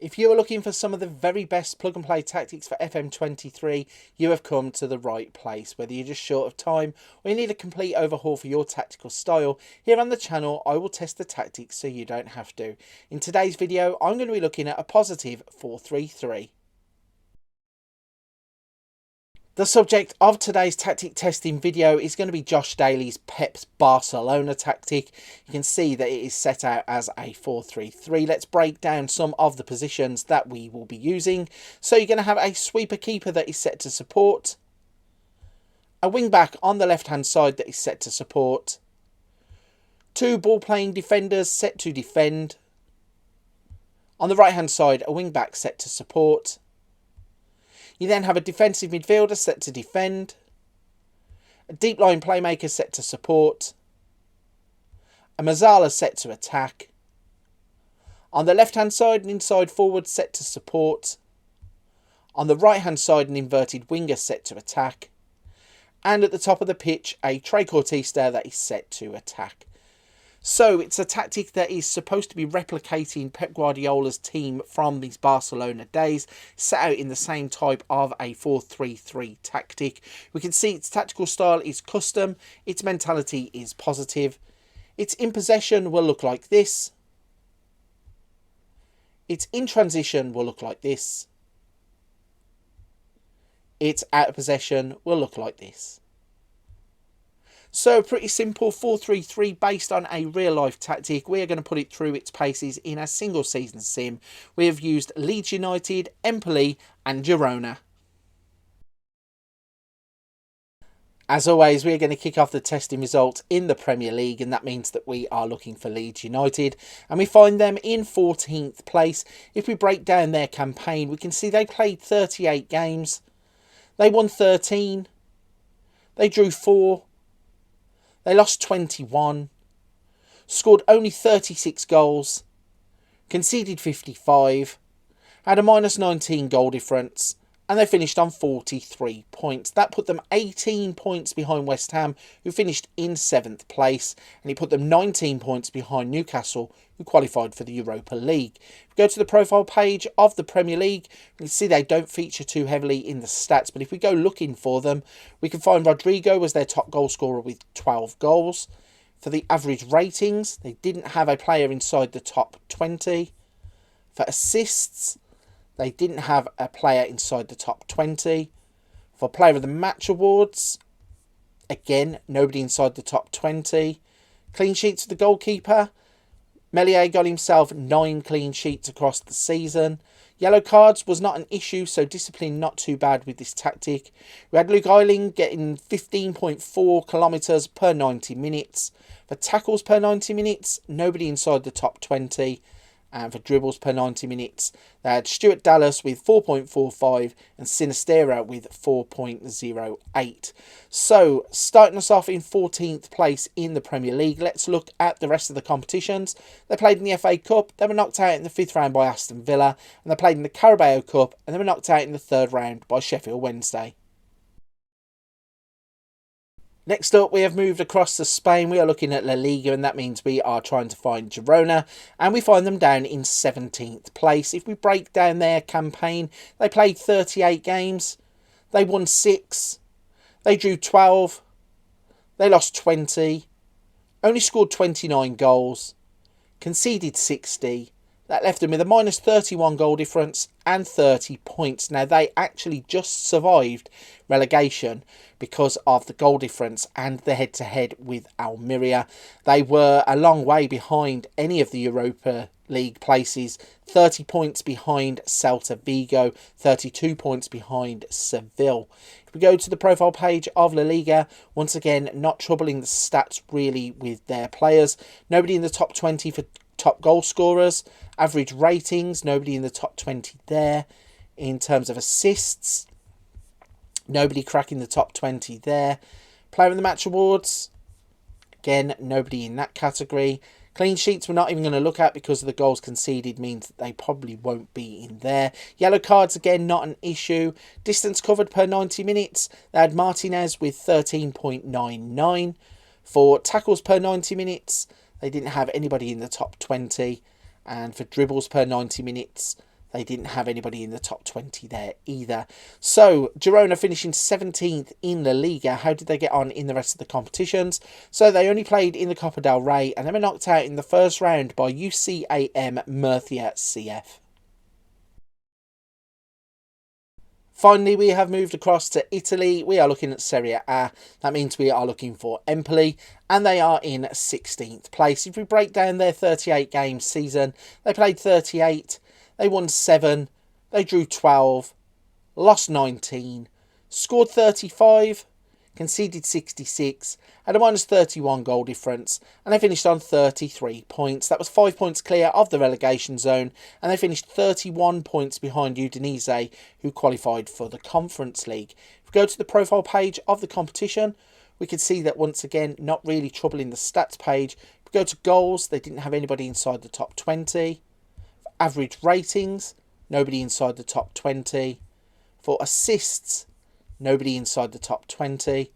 If you are looking for some of the very best plug and play tactics for FM23, you have come to the right place. Whether you're just short of time or you need a complete overhaul for your tactical style, here on the channel I will test the tactics so you don't have to. In today's video I'm going to be looking at a positive 4-3-3. The subject of today's tactic testing video is going to be Josh Daly's Pep's Barcelona tactic. You can see that it is set out as a 4-3-3. Let's break down some of the positions that we will be using. So you're going to have a sweeper keeper that is set to support, a wing back on the left hand side that is set to support, two ball playing defenders set to defend, on the right hand side a wing back set to support. You then have a defensive midfielder set to defend, a deep line playmaker set to support, a Mazzala set to attack, on the left hand side an inside forward set to support, on the right hand side an inverted winger set to attack, and at the top of the pitch a trequartista that is set to attack. So it's a tactic that is supposed to be replicating Pep Guardiola's team from these Barcelona days, set out in the same type of a 4-3-3 tactic. We can see its tactical style is custom, its mentality is positive, its in possession will look like this, its in transition will look like this, its out of possession will look like this. So pretty simple 4-3-3 based on a real life tactic. We are going to put it through its paces in a single season sim. We have used Leeds United, Empoli and Girona. As always, we are going to kick off the testing results in the Premier League, and that means that we are looking for Leeds United, and we find them in 14th place. If we break down their campaign, we can see they played 38 games. They won 13. They drew 4. They lost 21, scored only 36 goals, conceded 55, had a minus 19 goal difference, and they finished on 43 points. That put them 18 points behind West Ham, who finished in 7th place, and it put them 19 points behind Newcastle, who qualified for the Europa League. If we go to the profile page of the Premier League, we can see they don't feature too heavily in the stats, but if we go looking for them, we can find Rodrigo was their top goal scorer with 12 goals. For the average ratings, they didn't have a player inside the top 20. For assists, they didn't have a player inside the top 20. For Player of the Match awards, again, nobody inside the top 20. Clean sheets for the goalkeeper, Meslier got himself 9 clean sheets across the season. Yellow cards was not an issue, so discipline not too bad with this tactic. We had Luke Ayling getting 15.4 kilometres per 90 minutes. For tackles per 90 minutes, nobody inside the top 20. And for dribbles per 90 minutes, they had Stuart Dallas with 4.45 and Sinistera with 4.08. So, starting us off in 14th place in the Premier League, let's look at the rest of the competitions. They played in the FA Cup, they were knocked out in the 5th round by Aston Villa, and they played in the Carabao Cup, and they were knocked out in the 3rd round by Sheffield Wednesday. Next up, we have moved across to Spain. We are looking at La Liga, and that means we are trying to find Girona, and we find them down in 17th place. If we break down their campaign, they played 38 games, they won 6, they drew 12, they lost 20, only scored 29 goals, conceded 60. That left them with a minus 31 goal difference and 30 points. Now, they actually just survived relegation because of the goal difference and the head-to-head with Almeria. They were a long way behind any of the Europa League places. 30 points behind Celta Vigo, 32 points behind Seville. If we go to the profile page of La Liga, once again, not troubling the stats really with their players. Nobody in the top 20 for top goal scorers. Average ratings, nobody in the top 20 there. In terms of assists, nobody cracking the top 20 there. Player of the Match awards, again, nobody in that category. Clean sheets we're not even going to look at because of the goals conceded means that they probably won't be in there. Yellow cards, again, not an issue. Distance covered per 90 minutes, they had Martinez with 13.99. For tackles per 90 minutes, they didn't have anybody in the top 20. And for dribbles per 90 minutes, They didn't have anybody in the top 20 there either. So, Girona finishing 17th in La Liga. How did they get on in the rest of the competitions? So, they only played in the Copa del Rey and they were knocked out in the first round by UCAM Murcia CF. Finally, we have moved across to Italy. We are looking at Serie A. That means we are looking for Empoli, and they are in 16th place. If we break down their 38 game season, they played 38, they won 7, they drew 12, lost 19, scored 35, conceded 66, had a minus 31 goal difference, and they finished on 33 points. That was 5 points clear of the relegation zone, and they finished 31 points behind Udinese, who qualified for the Conference League. If we go to the profile page of the competition, we can see that once again, not really troubling the stats page. If we go to goals, they didn't have anybody inside the top 20. For average ratings, nobody inside the top 20. For assists, nobody inside the top 20.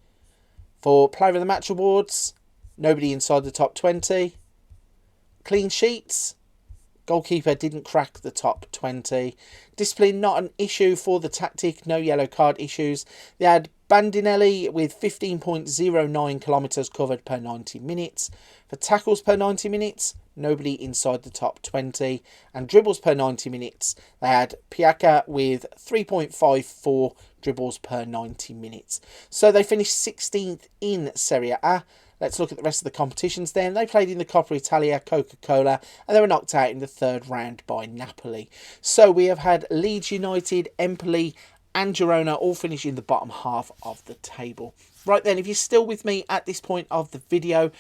For Player of the Match awards, nobody inside the top 20. Clean sheets, goalkeeper didn't crack the top 20. Discipline, not an issue for the tactic, no yellow card issues. They had Bandinelli with 15.09 kilometres covered per 90 minutes. For tackles per 90 minutes, nobody inside the top 20. And dribbles per 90 minutes, they had Piacca with 3.54 dribbles per 90 minutes. So they finished 16th in Serie A. Let's look at the rest of the competitions then. They played in the Coppa Italia, Coca-Cola, and they were knocked out in the third round by Napoli. So we have had Leeds United, Empoli and Girona all finish in the bottom half of the table. Right then, if you're still with me at this point of the video,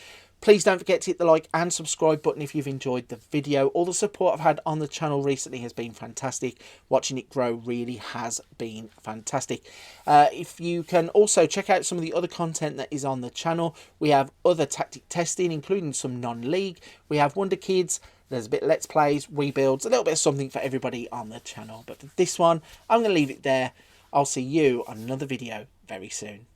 please don't forget to hit the like and subscribe button if you've enjoyed the video. All the support I've had on the channel recently has been fantastic. Watching it grow really has been fantastic. If you can also check out some of the other content that is on the channel. We have other tactic testing, including some non-league. We have Wonder Kids. There's a bit of Let's Plays, rebuilds, a little bit of something for everybody on the channel. But for this one, I'm going to leave it there. I'll see you on another video very soon.